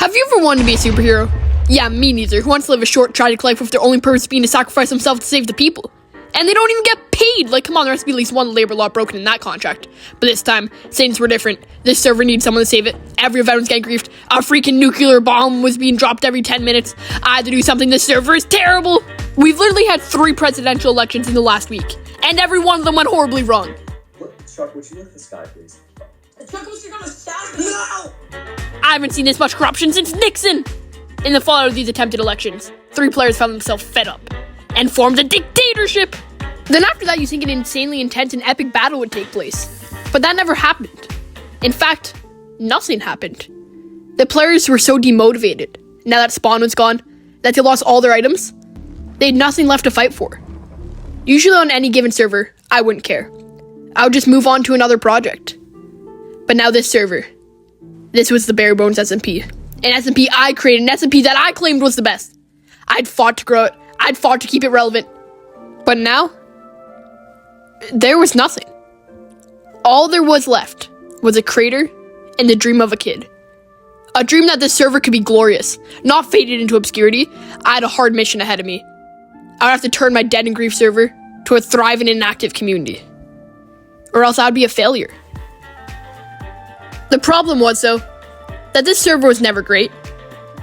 Have you ever wanted to be a superhero? Yeah, me neither. Who wants to live a short, tragic life with their only purpose being to sacrifice themselves to save the people? And they don't even get paid! Like, come on, there has to be at least one labor law broken in that contract. But this time, things were different. This server needs someone to save it. Every veteran's getting griefed. A freaking nuclear bomb was being dropped every 10 minutes. I had to do something. This server is terrible! We've literally had 3 presidential elections in the last week. And every one of them went horribly wrong. Chuck, would you look at this guy, please? Chuck, you're gonna stab me! No! I haven't seen this much corruption since Nixon! In the fallout of these attempted elections, 3 players found themselves fed up and formed a dictatorship! Then after that, you think an insanely intense and epic battle would take place. But that never happened. In fact, nothing happened. The players were so demotivated, now that Spawn was gone, that they lost all their items. They had nothing left to fight for. Usually on any given server, I wouldn't care. I would just move on to another project. But now this server, this was the Barebones SMP. An SMP I created, an SMP that I claimed was the best. I'd fought to grow it, I'd fought to keep it relevant. But now, there was nothing. All there was left was a crater and the dream of a kid. A dream that this server could be glorious, not faded into obscurity. I had a hard mission ahead of me. I would have to turn my dead and grief server to a thriving and active community. Or else I'd be a failure. The problem was, though, that this server was never great.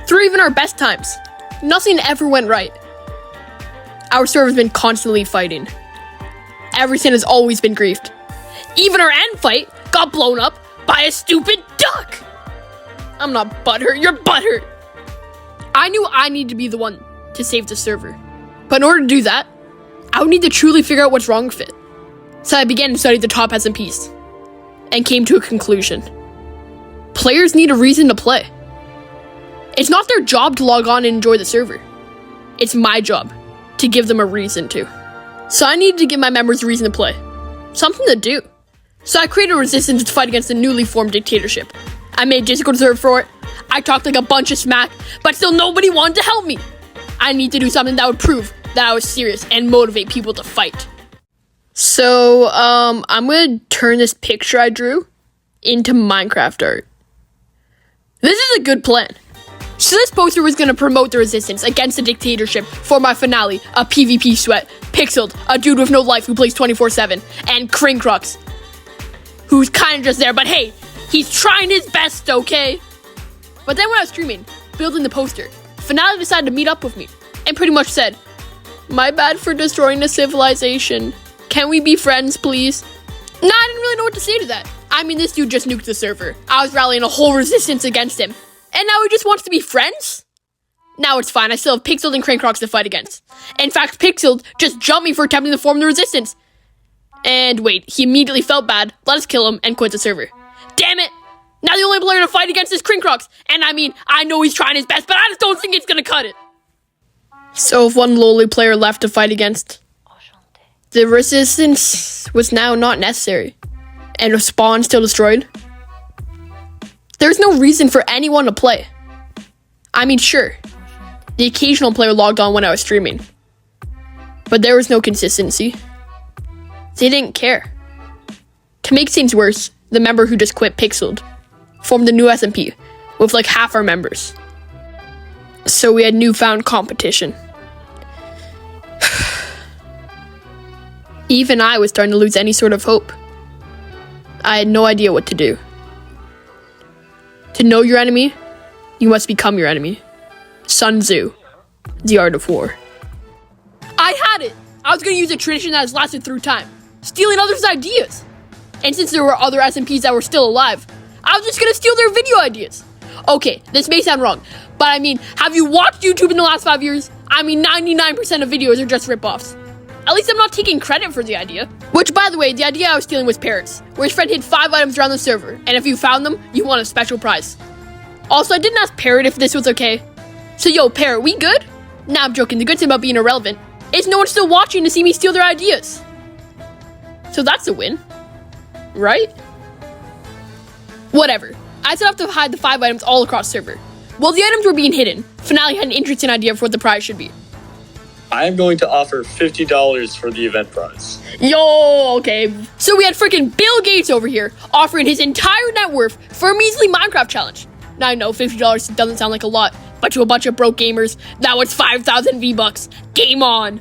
Through even our best times, nothing ever went right. Our server's been constantly fighting. Everything has always been griefed. Even our end fight got blown up by a stupid duck! I'm not butthurt, you're butthurt! I knew I needed to be the one to save the server. But in order to do that, I would need to truly figure out what's wrong with it. So I began to study the top SMPs, and came to a conclusion. Players need a reason to play. It's not their job to log on and enjoy the server. It's my job to give them a reason to. So I needed to give my members a reason to play. Something to do. So I created a resistance to fight against the newly formed dictatorship. I made Discord server for it. I talked like a bunch of smack, but still nobody wanted to help me. I need to do something that would prove that I was serious and motivate people to fight. So, I'm gonna turn this picture I drew into Minecraft art. This is a good plan. So this poster was gonna promote the resistance against the dictatorship for my finale, a PvP sweat, Pixeled, a dude with no life who plays 24/7, and Krincrux, who's kinda just there, but hey, he's trying his best, okay? But then when I was streaming, building the poster, Finale decided to meet up with me, and pretty much said, "My bad for destroying the civilization. Can we be friends, please?" Nah, I didn't really know what to say to that. I mean, this dude just nuked the server. I was rallying a whole resistance against him. And now he just wants to be friends? Now it's fine, I still have Pixeled and Krincrux to fight against. In fact, Pixeled just jumped me for attempting to form the resistance. And wait, he immediately felt bad, let us kill him, and quit the server. Damn it! Now the only player to fight against is Krincrux. And I mean, I know he's trying his best, but I just don't think it's gonna cut it. So if one lowly player left to fight against, the resistance was now not necessary, and with Spawn still destroyed, there's no reason for anyone to play. I mean, sure, the occasional player logged on when I was streaming, but there was no consistency. They didn't care. To make things worse, the member who just quit Pixeled formed a new SMP with like half our members. So we had newfound competition. Even I was starting to lose any sort of hope. I had no idea what to do. To know your enemy, you must become your enemy. Sun Tzu, The Art of War. I had it! I was going to use a tradition that has lasted through time, stealing others' ideas. And since there were other SMPs that were still alive, I was just going to steal their video ideas. Okay, this may sound wrong, but I mean, have you watched YouTube in the last 5 years? I mean, 99% of videos are just rip-offs. At least I'm not taking credit for the idea. Which, by the way, the idea I was stealing was parrots, where his friend hid 5 items around the server, and if you found them, you won a special prize. Also, I didn't ask Parrot if this was okay. So yo, Parrot, we good? Nah, I'm joking. The good thing about being irrelevant is no one's still watching to see me steal their ideas. So that's a win, right? Whatever. I set up to hide the 5 items all across the server. While the items were being hidden, Finale had an interesting idea for what the prize should be. I am going to offer $50 for the event prize. Yo, okay. So we had freaking Bill Gates over here offering his entire net worth for a measly Minecraft challenge. I know $50 doesn't sound like a lot, but to a bunch of broke gamers, that was 5,000 V-Bucks. Game on!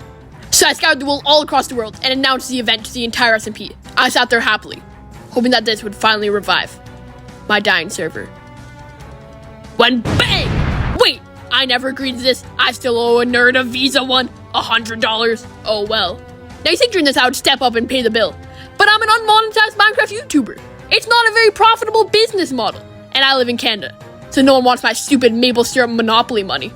So I scoured the world all across the world and announced the event to the entire SMP. I sat there happily, hoping that this would finally revive my dying server. When bang! Wait, I never agreed to this. I still owe a nerd a Visa one, $100. Oh well. Now you think during this I would step up and pay the bill, but I'm an unmonetized Minecraft YouTuber. It's not a very profitable business model, and I live in Canada, so no one wants my stupid maple syrup monopoly money.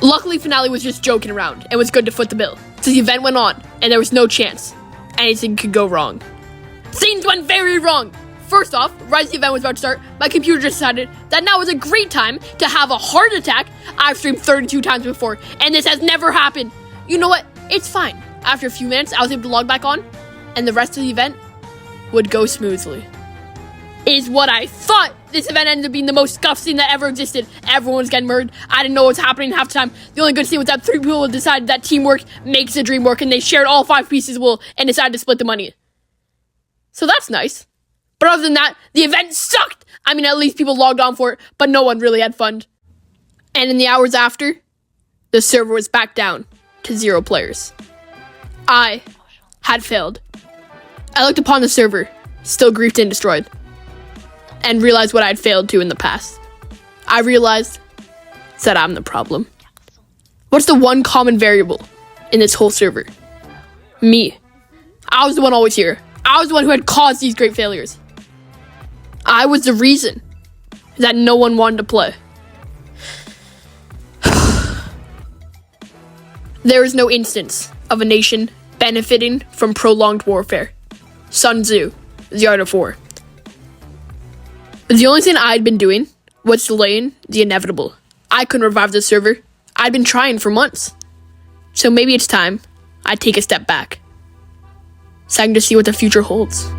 Luckily, Finale was just joking around and was good to foot the bill, so the event went on, and there was no chance anything could go wrong. Things went very wrong. First off, right as the event was about to start, my computer just decided that now was a great time to have a heart attack. I've streamed 32 times before, and this has never happened. You know what? It's fine. After a few minutes, I was able to log back on, and the rest of the event would go smoothly. Is what I thought. This event ended up being the most scuffed scene that ever existed. Everyone was getting murdered. I didn't know what was happening half the time. The only good scene was that 3 people decided that teamwork makes the dream work, and they shared all 5 pieces of wool and decided to split the money. So that's nice. But other than that, the event sucked. I mean, at least people logged on for it, but no one really had fun. And in the hours after, the server was back down to 0 players. I had failed. I looked upon the server, still griefed and destroyed, and realized what I had failed to in the past. I realized that I'm the problem. What's the one common variable in this whole server? Me. I was the one always here. I was the one who had caused these great failures. I was the reason that no one wanted to play. There is no instance of a nation benefiting from prolonged warfare. Sun Tzu, The Art of War. The only thing I'd been doing was delaying the inevitable. I couldn't revive the server. I'd been trying for months. So maybe it's time I take a step back, so I can just see what the future holds.